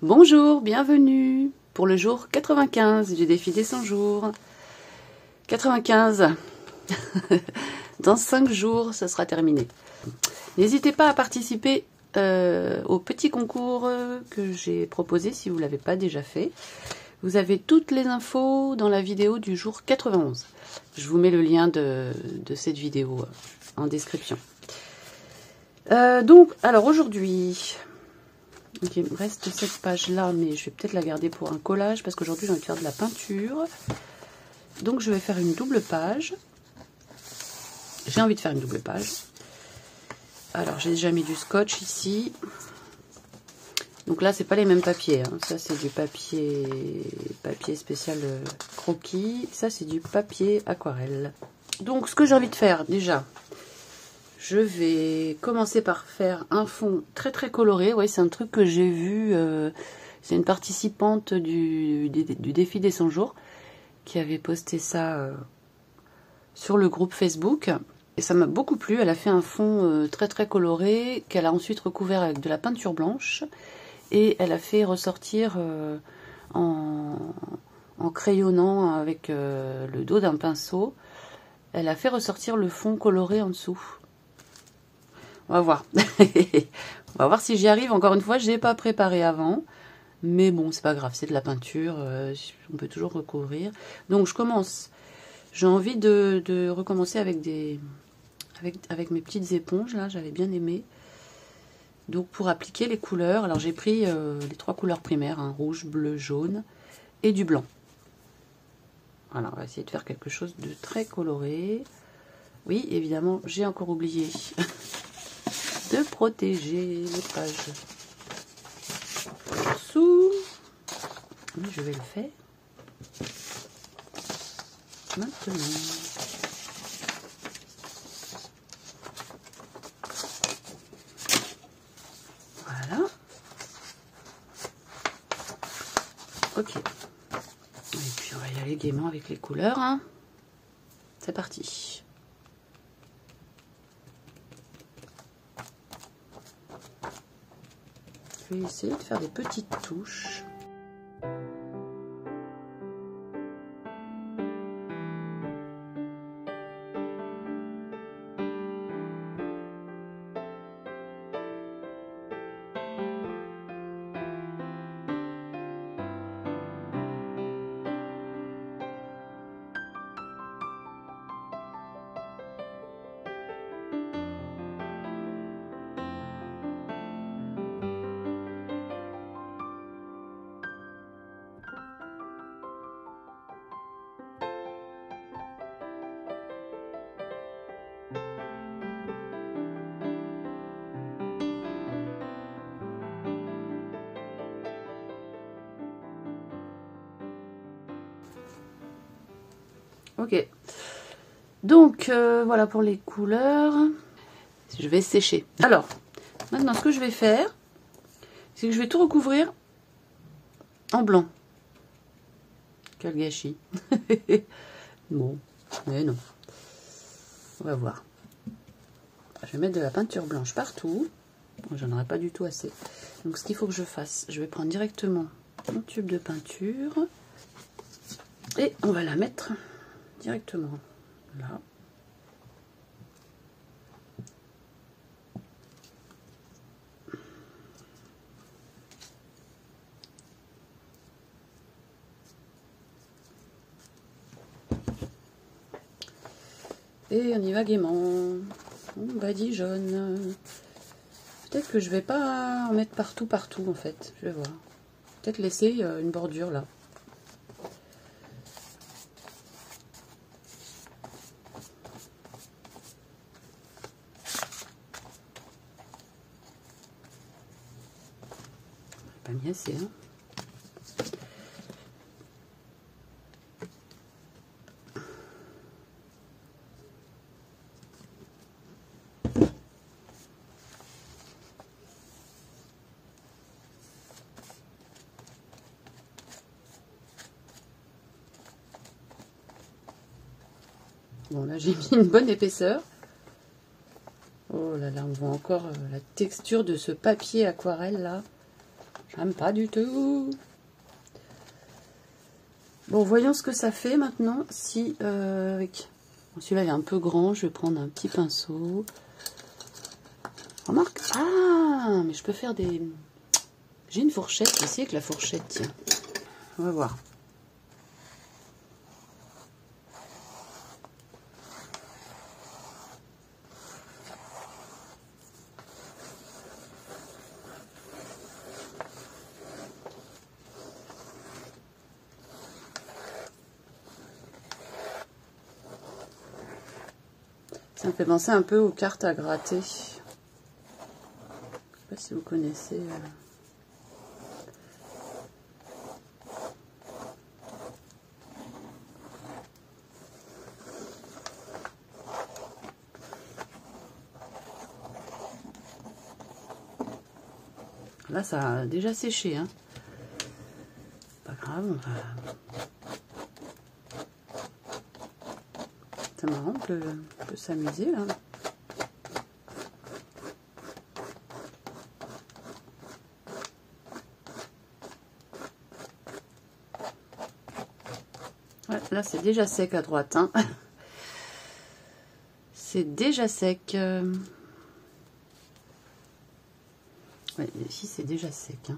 Bonjour, bienvenue pour le jour 95 du défi des 100 jours. 95. Dans 5 jours, ce sera terminé. N'hésitez pas à participer au petit concours que j'ai proposé si vous ne l'avez pas déjà fait. Vous avez toutes les infos dans la vidéo du jour 91. Je vous mets le lien de cette vidéo en description. Alors aujourd'hui... Donc, il me reste cette page-là, mais je vais peut-être la garder pour un collage, parce qu'aujourd'hui, j'ai envie de faire de la peinture. Donc, je vais faire une double page. J'ai envie de faire une double page. Alors, j'ai déjà mis du scotch ici. Donc là, c'est pas les mêmes papiers. Hein. Ça, c'est du papier spécial croquis. Ça, c'est du papier aquarelle. Donc, ce que j'ai envie de faire, déjà... Je vais commencer par faire un fond très très coloré. Ouais, c'est un truc que j'ai vu. C'est une participante du défi des 100 jours qui avait posté ça sur le groupe Facebook. Et ça m'a beaucoup plu. Elle a fait un fond très très coloré qu'elle a ensuite recouvert avec de la peinture blanche. Et elle a fait ressortir en crayonnant avec le dos d'un pinceau. Elle a fait ressortir le fond coloré en dessous. On va voir. On va voir si j'y arrive. Encore une fois, je n'ai pas préparé avant. Mais bon, c'est pas grave, c'est de la peinture. On peut toujours recouvrir. Donc, je commence. J'ai envie de recommencer avec avec mes petites éponges. Là, j'avais bien aimé. Donc, pour appliquer les couleurs, alors j'ai pris les 3 couleurs primaires. Hein, rouge, bleu, jaune et du blanc. Voilà, on va essayer de faire quelque chose de très coloré. Oui, évidemment, j'ai encore oublié... de protéger les pages dessous. Je vais le faire maintenant. Voilà. Ok. Et puis on va y aller gaiement avec les couleurs. Hein. C'est parti. Je vais essayer de faire des petites touches. Ok, donc voilà pour les couleurs. Je vais sécher. Alors, maintenant ce que je vais faire, c'est que je vais tout recouvrir en blanc. Quel gâchis. Bon, mais non. On va voir. Je vais mettre de la peinture blanche partout. J'en aurai pas du tout assez. Donc ce qu'il faut que je fasse, je vais prendre directement mon tube de peinture. Et on va la mettre... directement là. Et on y va gaiement. On badigeonne. Peut-être que je vais pas en mettre partout en fait. Je vais voir. Peut-être laisser une bordure là. Pas mis assez, hein. Bon, là j'ai mis une bonne épaisseur. Oh là là, on voit encore la texture de ce papier aquarelle là. J'aime pas du tout. Bon, voyons ce que ça fait maintenant. Si avec... Bon, celui-là il est un peu grand, je vais prendre un petit pinceau. Remarque. Ah, mais je peux faire des... J'ai une fourchette ici avec la fourchette, tiens. On va voir. Ça me fait penser un peu aux cartes à gratter. Je sais pas si vous connaissez. Là, ça a déjà séché, hein. Pas grave, on va... C'est marrant, on peut s'amuser, là. Ouais, là, c'est déjà sec à droite, hein. C'est déjà sec. Ouais, ici, c'est déjà sec, hein.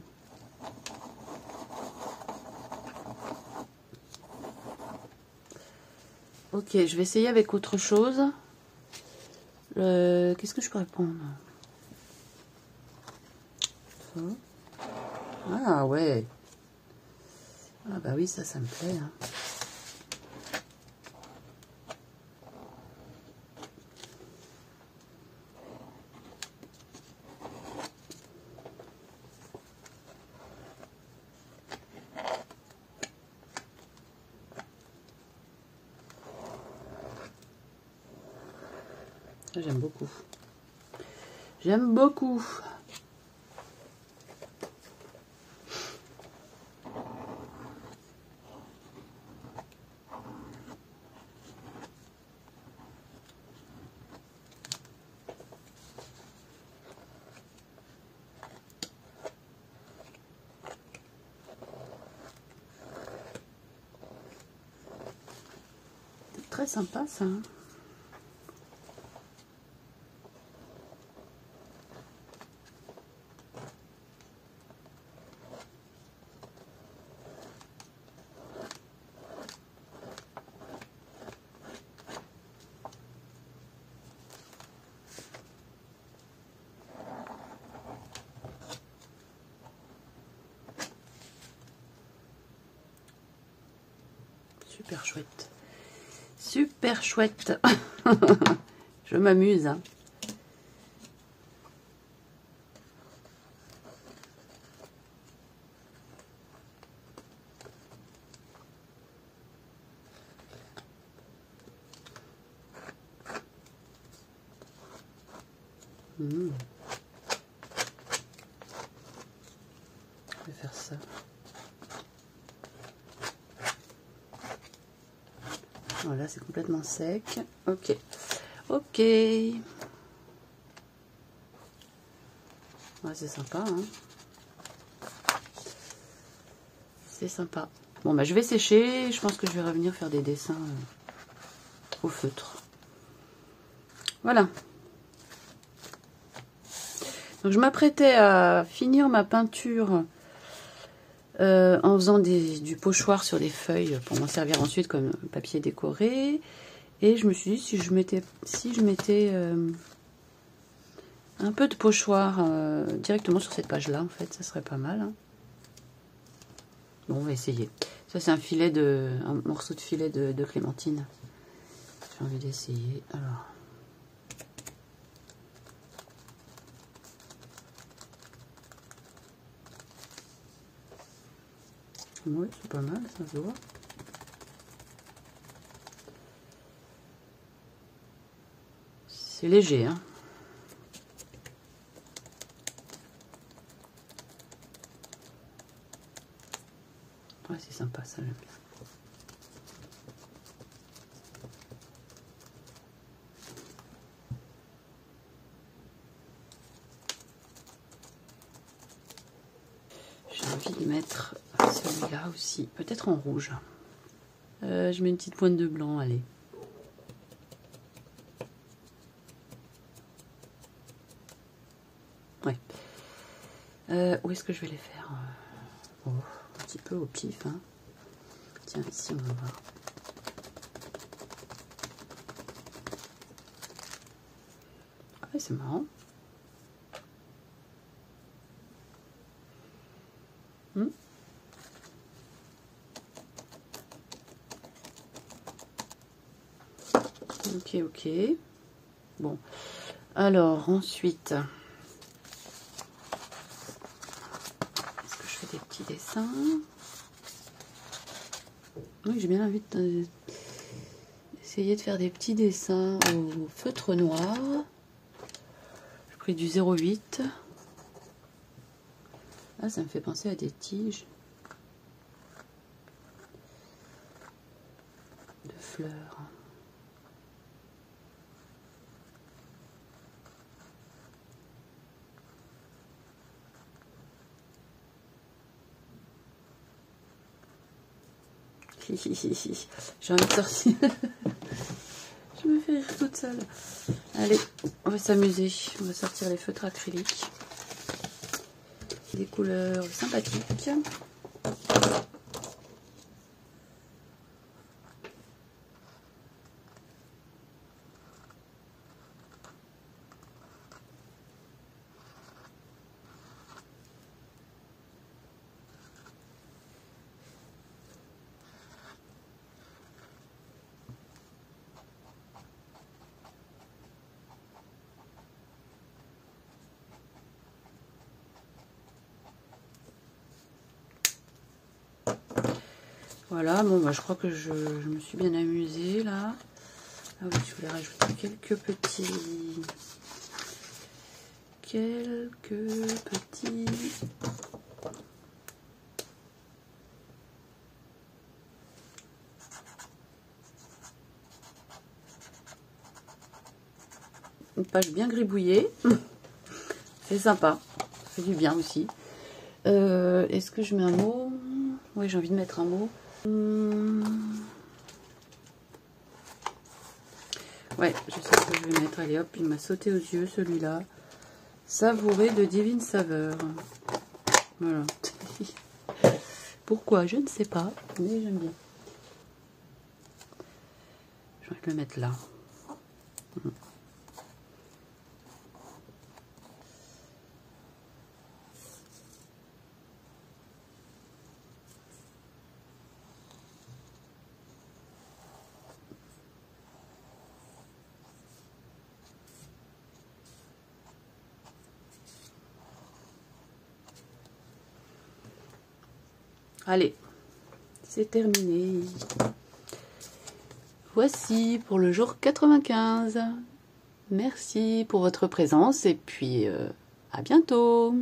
Ok, je vais essayer avec autre chose. Qu'est-ce que je pourrais prendre? Ça. Ah ouais. Ah bah oui, ça me plaît. Hein. J'aime beaucoup. J'aime beaucoup. C'est très sympa ça. Hein. Super chouette. Super chouette. Je m'amuse. Hein. Je vais faire ça. Voilà, c'est complètement sec. Ok. Ok. Ouais, c'est sympa. Hein. C'est sympa. Bon, bah, je vais sécher. Je pense que je vais revenir faire des dessins au feutre. Voilà. Donc, je m'apprêtais à finir ma peinture en faisant du pochoir sur des feuilles pour m'en servir ensuite comme papier décoré. Et je me suis dit, si je mettais un peu de pochoir directement sur cette page-là, en fait, ça serait pas mal. Hein. Bon, on va essayer. Ça, c'est un morceau de filet de clémentine. J'ai envie d'essayer. Alors. Oui, c'est pas mal, ça se voit. C'est léger, hein. Ouais, c'est sympa, ça, j'aime bien. envie de mettre celui-là aussi, peut-être en rouge. Je mets une petite pointe de blanc, allez. Ouais. Où est-ce que je vais les faire? Oh, un petit peu au pif. Hein. Tiens, ici on va voir. Ah ouais, c'est marrant. Ok, ok. Bon. Alors, ensuite, est-ce que je fais des petits dessins? Oui, j'ai bien envie d'essayer de faire des petits dessins au feutre noir. J'ai pris du 0,8. Ah, ça me fait penser à des tiges de fleurs. J'ai envie de sortir. Je me fais rire toute seule. Allez, on va s'amuser. On va sortir les feutres acryliques. Des couleurs sympathiques. Voilà, bon, bah, je crois que je me suis bien amusée là. Ah oui, je voulais rajouter quelques petits. Une page bien gribouillée. C'est sympa. Ça fait du bien aussi. Est-ce que je mets un mot? Oui, j'ai envie de mettre un mot. Ouais, je sais ce que je vais mettre. Allez hop, il m'a sauté aux yeux celui-là. Savouré de divine saveur. Voilà. Pourquoi? Je ne sais pas, mais j'aime bien. Je vais le mettre là. Allez, c'est terminé. Voici pour le jour 95. Merci pour votre présence et puis à bientôt.